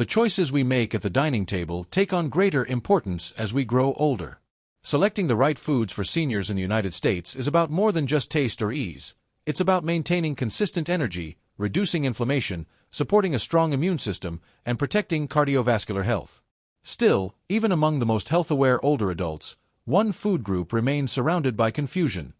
The choices we make at the dining table take on greater importance as we grow older. Selecting the right foods for seniors in the United States is about more than just taste or ease. It's about maintaining consistent energy, reducing inflammation, supporting a strong immune system, and protecting cardiovascular health. Still, even among the most health-aware older adults, one food group remains surrounded by confusion: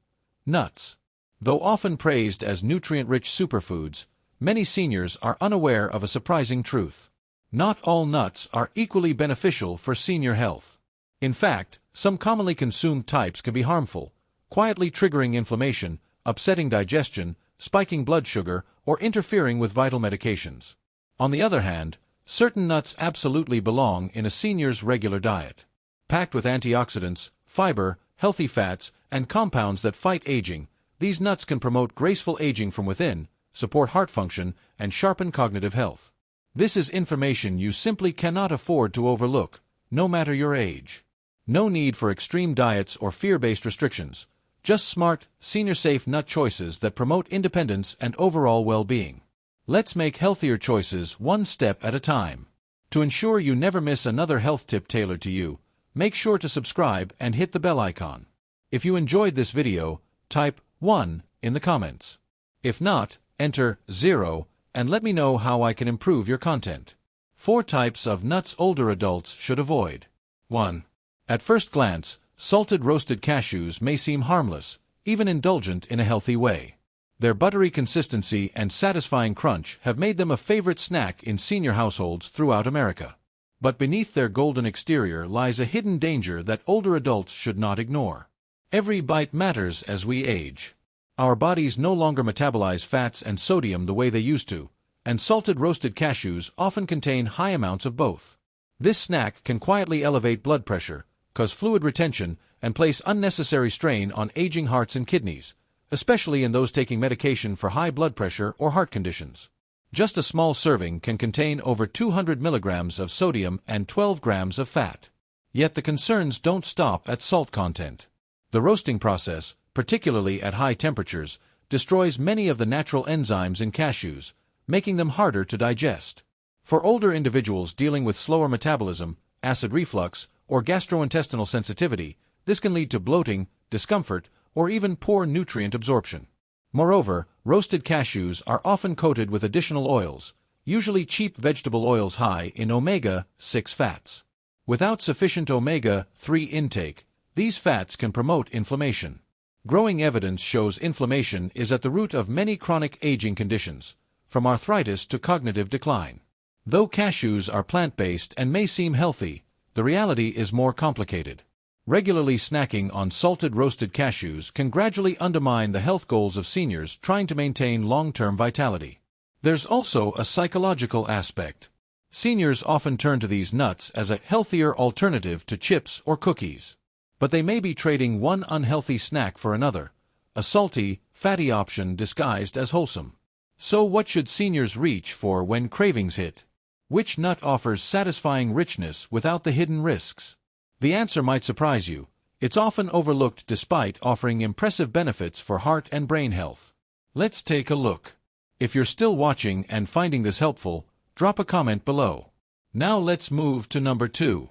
nuts. Though often praised as nutrient-rich superfoods, many seniors are unaware of a surprising truth. Not all nuts are equally beneficial for senior health. In fact, some commonly consumed types can be harmful, quietly triggering inflammation, upsetting digestion, spiking blood sugar, or interfering with vital medications. On the other hand, certain nuts absolutely belong in a senior's regular diet. Packed with antioxidants, fiber, healthy fats, and compounds that fight aging, these nuts can promote graceful aging from within, support heart function, and sharpen cognitive health. This is information you simply cannot afford to overlook, no matter your age. No need for extreme diets or fear-based restrictions, just smart, senior-safe nut choices that promote independence and overall well-being. Let's make healthier choices one step at a time. To ensure you never miss another health tip tailored to you, make sure to subscribe and hit the bell icon. If you enjoyed this video, type 1 in the comments. If not, enter 0 and let me know how I can improve your content. 4 types of nuts older adults should avoid. 1. At first glance, salted roasted cashews may seem harmless, even indulgent in a healthy way. Their buttery consistency and satisfying crunch have made them a favorite snack in senior households throughout America. But beneath their golden exterior lies a hidden danger that older adults should not ignore. Every bite matters as we age. Our bodies no longer metabolize fats and sodium the way they used to, and salted roasted cashews often contain high amounts of both. This snack can quietly elevate blood pressure, cause fluid retention, and place unnecessary strain on aging hearts and kidneys, especially in those taking medication for high blood pressure or heart conditions. Just a small serving can contain over 200 milligrams of sodium and 12 grams of fat. Yet the concerns don't stop at salt content. The roasting process, particularly at high temperatures, destroys many of the natural enzymes in cashews, making them harder to digest. For older individuals dealing with slower metabolism, acid reflux, or gastrointestinal sensitivity, this can lead to bloating, discomfort, or even poor nutrient absorption. Moreover, roasted cashews are often coated with additional oils, usually cheap vegetable oils high in omega-6 fats. Without sufficient omega-3 intake, these fats can promote inflammation. Growing evidence shows inflammation is at the root of many chronic aging conditions, from arthritis to cognitive decline. Though cashews are plant-based and may seem healthy, the reality is more complicated. Regularly snacking on salted roasted cashews can gradually undermine the health goals of seniors trying to maintain long-term vitality. There's also a psychological aspect. Seniors often turn to these nuts as a healthier alternative to chips or cookies. But they may be trading one unhealthy snack for another, a salty, fatty option disguised as wholesome. So what should seniors reach for when cravings hit? Which nut offers satisfying richness without the hidden risks? The answer might surprise you. It's often overlooked despite offering impressive benefits for heart and brain health. Let's take a look. If you're still watching and finding this helpful, drop a comment below. Now let's move to number 2.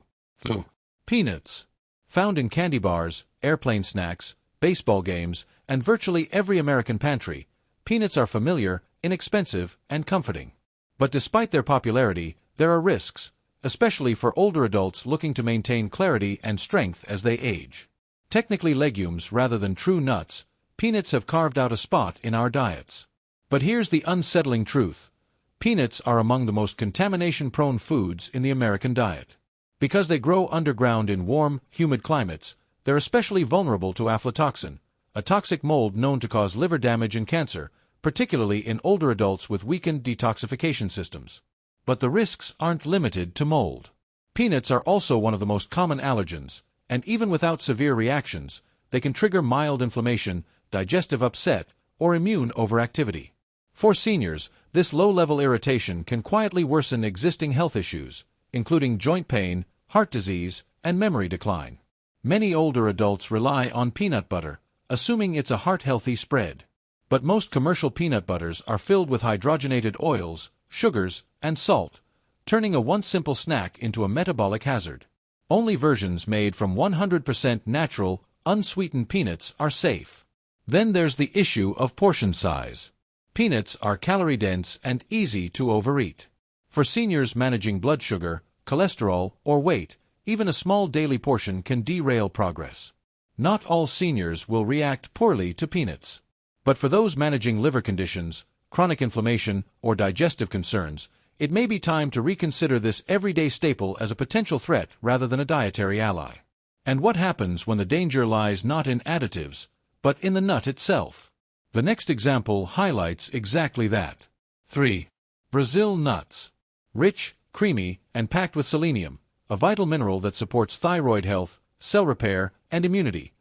Peanuts. Found in candy bars, airplane snacks, baseball games, and virtually every American pantry, peanuts are familiar, inexpensive, and comforting. But despite their popularity, there are risks, especially for older adults looking to maintain clarity and strength as they age. Technically legumes rather than true nuts, peanuts have carved out a spot in our diets. But here's the unsettling truth. Peanuts are among the most contamination-prone foods in the American diet. Because they grow underground in warm, humid climates, they're especially vulnerable to aflatoxin, a toxic mold known to cause liver damage and cancer, particularly in older adults with weakened detoxification systems. But the risks aren't limited to mold. Peanuts are also one of the most common allergens, and even without severe reactions, they can trigger mild inflammation, digestive upset, or immune overactivity. For seniors, this low-level irritation can quietly worsen existing health issues, including joint pain, heart disease, and memory decline. Many older adults rely on peanut butter, assuming it's a heart-healthy spread. But most commercial peanut butters are filled with hydrogenated oils, sugars, and salt, turning a once simple snack into a metabolic hazard. Only versions made from 100% natural, unsweetened peanuts are safe. Then there's the issue of portion size. Peanuts are calorie-dense and easy to overeat. For seniors managing blood sugar, cholesterol, or weight, even a small daily portion can derail progress. Not all seniors will react poorly to peanuts. But for those managing liver conditions, chronic inflammation, or digestive concerns, it may be time to reconsider this everyday staple as a potential threat rather than a dietary ally. And what happens when the danger lies not in additives, but in the nut itself? The next example highlights exactly that. 3. Brazil nuts. Rich, creamy, and packed with selenium, a vital mineral that supports thyroid health, cell repair, and immunity.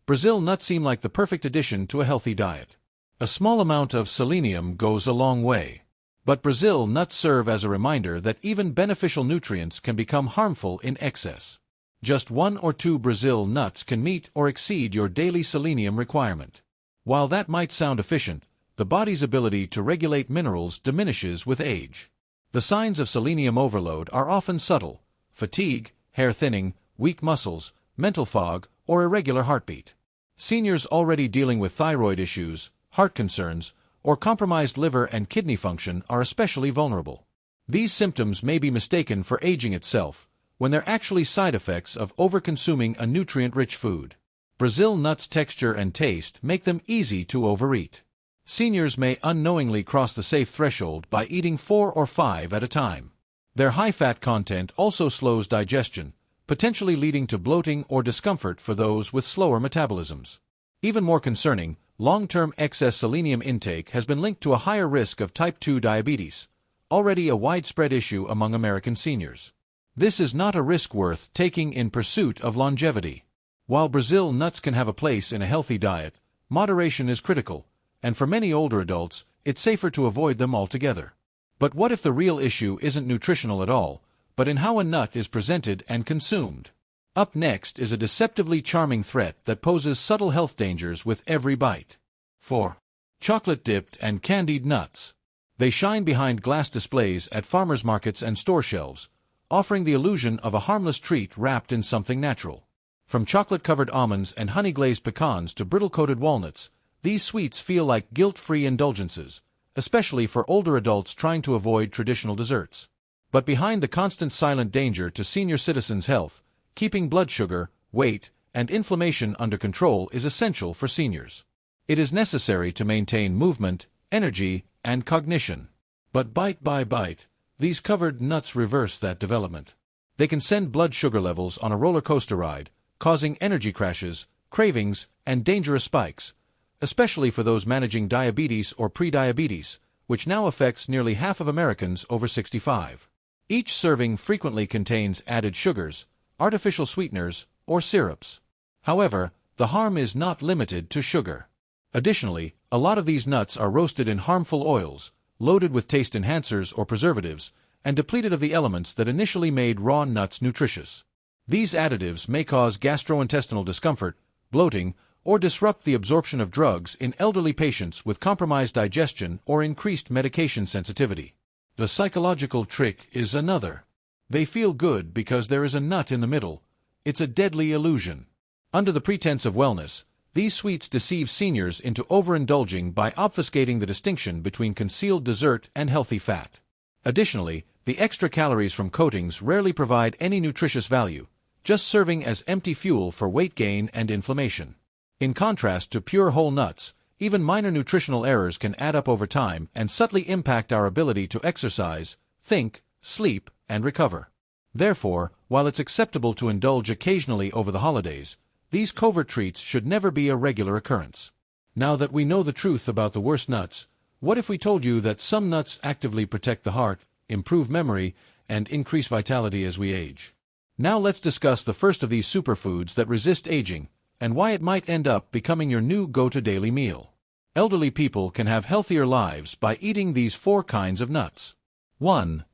Brazil nuts seem like the perfect addition to a healthy diet. A small amount of selenium goes a long way. But Brazil nuts serve as a reminder that even beneficial nutrients can become harmful in excess. Just 1 or 2 Brazil nuts can meet or exceed your daily selenium requirement. While that might sound efficient, the body's ability to regulate minerals diminishes with age. The signs of selenium overload are often subtle: fatigue, hair thinning, weak muscles, mental fog, or irregular heartbeat. Seniors already dealing with thyroid issues, heart concerns, or compromised liver and kidney function are especially vulnerable. These symptoms may be mistaken for aging itself, when they're actually side effects of overconsuming a nutrient-rich food. Brazil nuts' texture and taste make them easy to overeat. Seniors may unknowingly cross the safe threshold by eating 4 or 5 at a time. Their high-fat content also slows digestion, potentially leading to bloating or discomfort for those with slower metabolisms. Even more concerning, long-term excess selenium intake has been linked to a higher risk of type 2 diabetes, already a widespread issue among American seniors. This is not a risk worth taking in pursuit of longevity. While Brazil nuts can have a place in a healthy diet, moderation is critical, and for many older adults, it's safer to avoid them altogether. But what if the real issue isn't nutritional at all, but in how a nut is presented and consumed? Up next is a deceptively charming threat that poses subtle health dangers with every bite. 4. Chocolate-dipped and candied nuts. They shine behind glass displays at farmers' markets and store shelves, offering the illusion of a harmless treat wrapped in something natural. From chocolate-covered almonds and honey-glazed pecans to brittle-coated walnuts, these sweets feel like guilt-free indulgences, especially for older adults trying to avoid traditional desserts. But behind the constant silent danger to senior citizens' health, keeping blood sugar, weight, and inflammation under control is essential for seniors. It is necessary to maintain movement, energy, and cognition. But bite by bite, these covered nuts reverse that development. They can send blood sugar levels on a roller coaster ride, causing energy crashes, cravings, and dangerous spikes, especially for those managing diabetes or prediabetes, which now affects nearly half of Americans over 65. Each serving frequently contains added sugars, artificial sweeteners, or syrups. However, the harm is not limited to sugar. Additionally, a lot of these nuts are roasted in harmful oils, loaded with taste enhancers or preservatives, and depleted of the elements that initially made raw nuts nutritious. These additives may cause gastrointestinal discomfort, bloating, or disrupt the absorption of drugs in elderly patients with compromised digestion or increased medication sensitivity. The psychological trick is another. They feel good because there is a nut in the middle. It's a deadly illusion. Under the pretense of wellness, these sweets deceive seniors into overindulging by obfuscating the distinction between concealed dessert and healthy fat. Additionally, the extra calories from coatings rarely provide any nutritious value, just serving as empty fuel for weight gain and inflammation. In contrast to pure whole nuts, even minor nutritional errors can add up over time and subtly impact our ability to exercise, think, sleep, and recover. Therefore, while it's acceptable to indulge occasionally over the holidays, these covert treats should never be a regular occurrence. Now that we know the truth about the worst nuts, what if we told you that some nuts actively protect the heart, improve memory, and increase vitality as we age? Now let's discuss the first of these superfoods that resist aging, and why it might end up becoming your new go-to daily meal. Elderly people can have healthier lives by eating these 4 kinds of nuts. 1.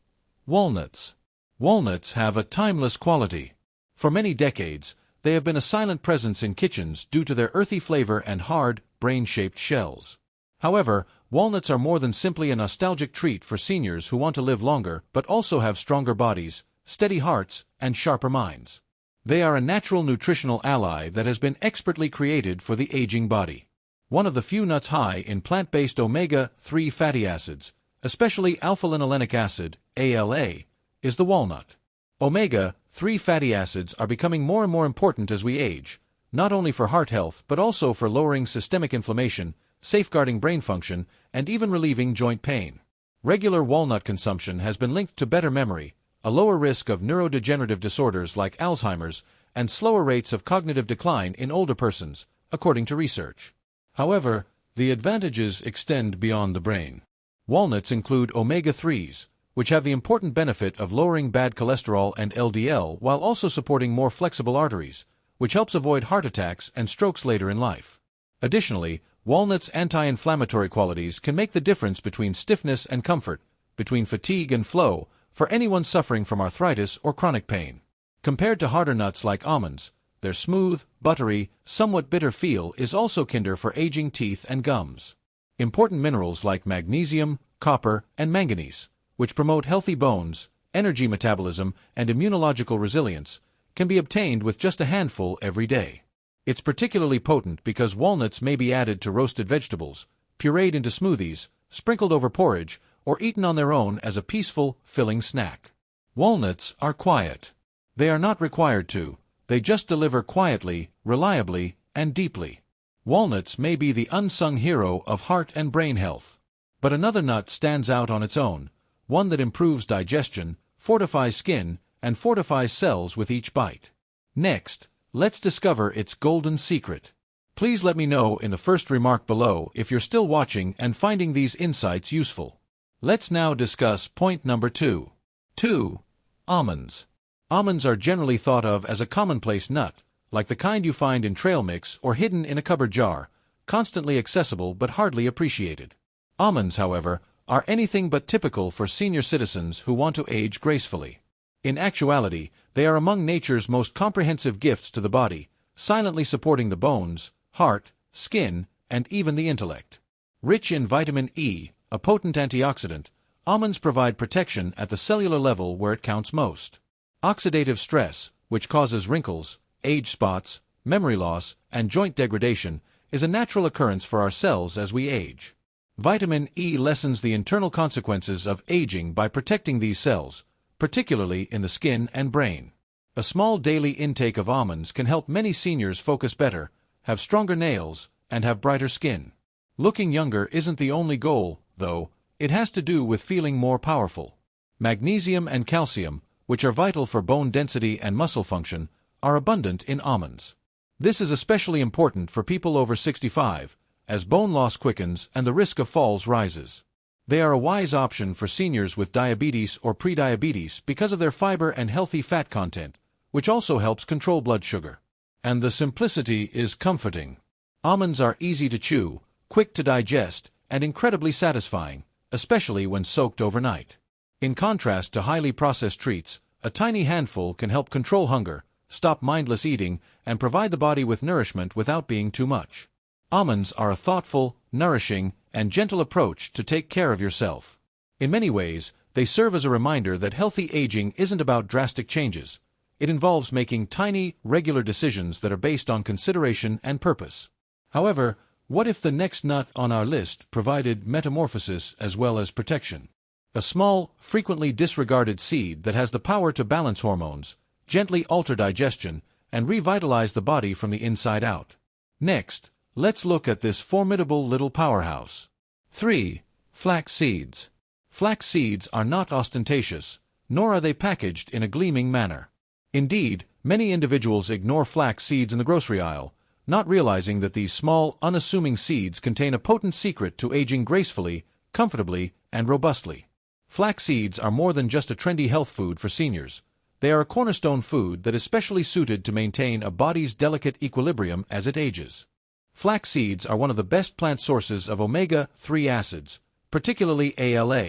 Walnuts. Walnuts have a timeless quality. For many decades, they have been a silent presence in kitchens due to their earthy flavor and hard, brain-shaped shells. However, walnuts are more than simply a nostalgic treat for seniors who want to live longer but also have stronger bodies, steady hearts, and sharper minds. They are a natural nutritional ally that has been expertly created for the aging body. One of the few nuts high in plant-based omega-3 fatty acids, especially alpha-linolenic acid, ALA, is the walnut. Omega-3 fatty acids are becoming more and more important as we age, not only for heart health but also for lowering systemic inflammation, safeguarding brain function, and even relieving joint pain. Regular walnut consumption has been linked to better memory, a lower risk of neurodegenerative disorders like Alzheimer's, and slower rates of cognitive decline in older persons, according to research. However, the advantages extend beyond the brain. Walnuts include omega-3s, which have the important benefit of lowering bad cholesterol and LDL while also supporting more flexible arteries, which helps avoid heart attacks and strokes later in life. Additionally, walnuts' anti-inflammatory qualities can make the difference between stiffness and comfort, between fatigue and flow, for anyone suffering from arthritis or chronic pain. Compared to harder nuts like almonds, their smooth, buttery, somewhat bitter feel is also kinder for aging teeth and gums. Important minerals like magnesium, copper, and manganese, which promote healthy bones, energy metabolism, and immunological resilience, can be obtained with just a handful every day. It's particularly potent because walnuts may be added to roasted vegetables, pureed into smoothies, sprinkled over porridge, or eaten on their own as a peaceful, filling snack. Walnuts are quiet. They are not required to, they just deliver quietly, reliably, and deeply. Walnuts may be the unsung hero of heart and brain health. But another nut stands out on its own, one that improves digestion, fortifies skin, and fortifies cells with each bite. Next, let's discover its golden secret. Please let me know in the first remark below if you're still watching and finding these insights useful. Let's now discuss point number 2. 2. Almonds. Almonds are generally thought of as a commonplace nut, like the kind you find in trail mix or hidden in a cupboard jar, constantly accessible but hardly appreciated. Almonds, however, are anything but typical for senior citizens who want to age gracefully. In actuality, they are among nature's most comprehensive gifts to the body, silently supporting the bones, heart, skin, and even the intellect. Rich in vitamin E, a potent antioxidant, almonds provide protection at the cellular level where it counts most. Oxidative stress, which causes wrinkles, age spots, memory loss, and joint degradation, is a natural occurrence for our cells as we age. Vitamin E lessens the internal consequences of aging by protecting these cells, particularly in the skin and brain. A small daily intake of almonds can help many seniors focus better, have stronger nails, and have brighter skin. Looking younger isn't the only goal, though. It has to do with feeling more powerful. Magnesium and calcium, which are vital for bone density and muscle function, are abundant in almonds. This is especially important for people over 65, as bone loss quickens and the risk of falls rises. They are a wise option for seniors with diabetes or prediabetes because of their fiber and healthy fat content, which also helps control blood sugar. And the simplicity is comforting. Almonds are easy to chew, quick to digest, and incredibly satisfying, especially when soaked overnight. In contrast to highly processed treats, a tiny handful can help control hunger, stop mindless eating, and provide the body with nourishment without being too much. Almonds are a thoughtful, nourishing, and gentle approach to take care of yourself. In many ways, they serve as a reminder that healthy aging isn't about drastic changes. It involves making tiny, regular decisions that are based on consideration and purpose. However, what if the next nut on our list provided metamorphosis as well as protection? A small, frequently disregarded seed that has the power to balance hormones, gently alter digestion, and revitalize the body from the inside out. Next, let's look at this formidable little powerhouse. 3. Flax seeds. Flax seeds are not ostentatious, nor are they packaged in a gleaming manner. Indeed, many individuals ignore flax seeds in the grocery aisle, not realizing that these small, unassuming seeds contain a potent secret to aging gracefully, comfortably, and robustly. Flax seeds are more than just a trendy health food for seniors. They are a cornerstone food that is specially suited to maintain a body's delicate equilibrium as it ages. Flax seeds are one of the best plant sources of omega-3 acids, particularly ALA,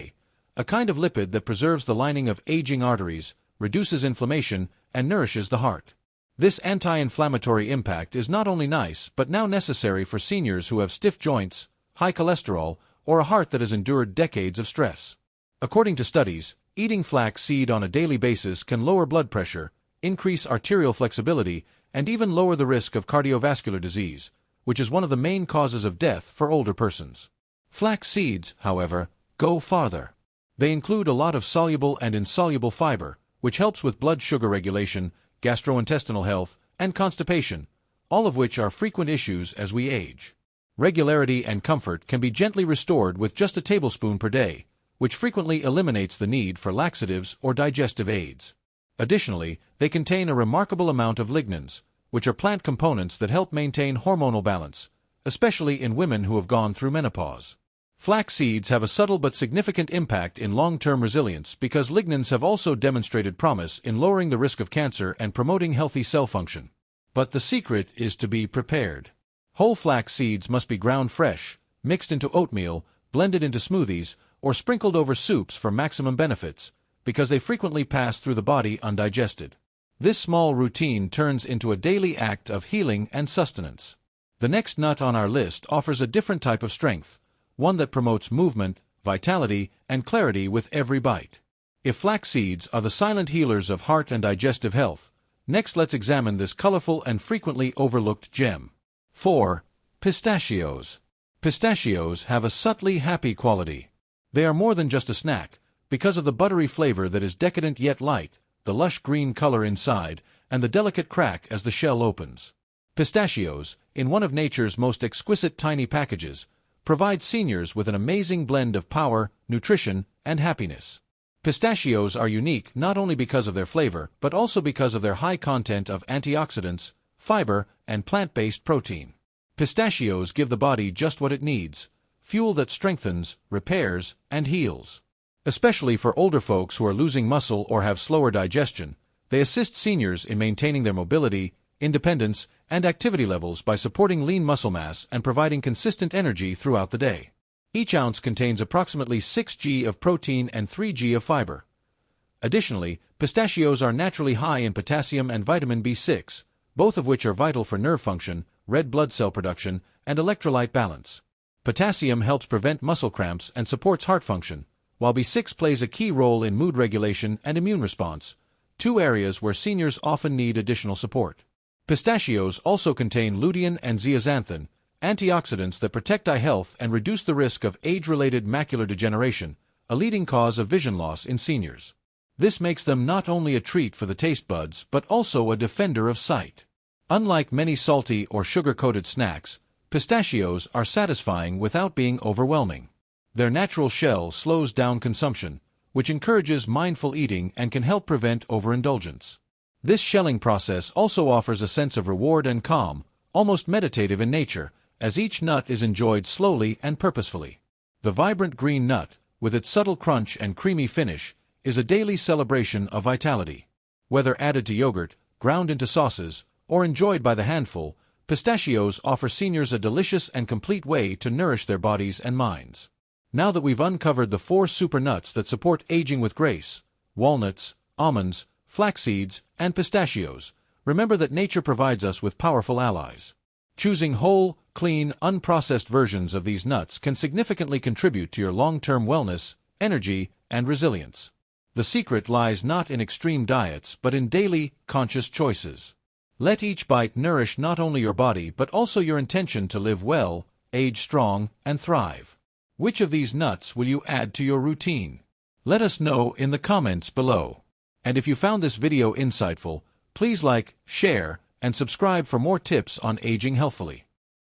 a kind of lipid that preserves the lining of aging arteries, reduces inflammation, and nourishes the heart. This anti-inflammatory impact is not only nice but now necessary for seniors who have stiff joints, high cholesterol, or a heart that has endured decades of stress. According to studies, eating flax seed on a daily basis can lower blood pressure, increase arterial flexibility, and even lower the risk of cardiovascular disease, which is one of the main causes of death for older persons. Flax seeds, however, go farther. They include a lot of soluble and insoluble fiber, which helps with blood sugar regulation, gastrointestinal health, and constipation, all of which are frequent issues as we age. Regularity and comfort can be gently restored with just a tablespoon per day, which frequently eliminates the need for laxatives or digestive aids. Additionally, they contain a remarkable amount of lignans, which are plant components that help maintain hormonal balance, especially in women who have gone through menopause. Flax seeds have a subtle but significant impact in long-term resilience because lignans have also demonstrated promise in lowering the risk of cancer and promoting healthy cell function. But the secret is to be prepared. Whole flax seeds must be ground fresh, mixed into oatmeal, blended into smoothies, or sprinkled over soups for maximum benefits, because they frequently pass through the body undigested. This small routine turns into a daily act of healing and sustenance. The next nut on our list offers a different type of strength, one that promotes movement, vitality, and clarity with every bite. If flax seeds are the silent healers of heart and digestive health, next let's examine this colorful and frequently overlooked gem. 4. Pistachios. Pistachios have a subtly happy quality. They are more than just a snack, because of the buttery flavor that is decadent yet light, the lush green color inside, and the delicate crack as the shell opens. Pistachios, in one of nature's most exquisite tiny packages, provide seniors with an amazing blend of power, nutrition, and happiness. Pistachios are unique not only because of their flavor, but also because of their high content of antioxidants, fiber, and plant-based protein. Pistachios give the body just what it needs: fuel that strengthens, repairs, and heals. Especially for older folks who are losing muscle or have slower digestion, they assist seniors in maintaining their mobility, independence, and activity levels by supporting lean muscle mass and providing consistent energy throughout the day. Each ounce contains approximately 6 g of protein and 3 g of fiber. Additionally, pistachios are naturally high in potassium and vitamin B6, both of which are vital for nerve function, red blood cell production, and electrolyte balance. Potassium helps prevent muscle cramps and supports heart function, while B6 plays a key role in mood regulation and immune response, two areas where seniors often need additional support. Pistachios also contain lutein and zeaxanthin, antioxidants that protect eye health and reduce the risk of age-related macular degeneration, a leading cause of vision loss in seniors. This makes them not only a treat for the taste buds but also a defender of sight. Unlike many salty or sugar-coated snacks, pistachios are satisfying without being overwhelming. Their natural shell slows down consumption, which encourages mindful eating and can help prevent overindulgence. This shelling process also offers a sense of reward and calm, almost meditative in nature, as each nut is enjoyed slowly and purposefully. The vibrant green nut, with its subtle crunch and creamy finish, is a daily celebration of vitality. Whether added to yogurt, ground into sauces, or enjoyed by the handful, pistachios offer seniors a delicious and complete way to nourish their bodies and minds. Now that we've uncovered the 4 super nuts that support aging with grace, walnuts, almonds, flax seeds, and pistachios, remember that nature provides us with powerful allies. Choosing whole, clean, unprocessed versions of these nuts can significantly contribute to your long-term wellness, energy, and resilience. The secret lies not in extreme diets but in daily, conscious choices. Let each bite nourish not only your body but also your intention to live well, age strong, and thrive. Which of these nuts will you add to your routine? Let us know in the comments below. And if you found this video insightful, please like, share, and subscribe for more tips on aging healthfully.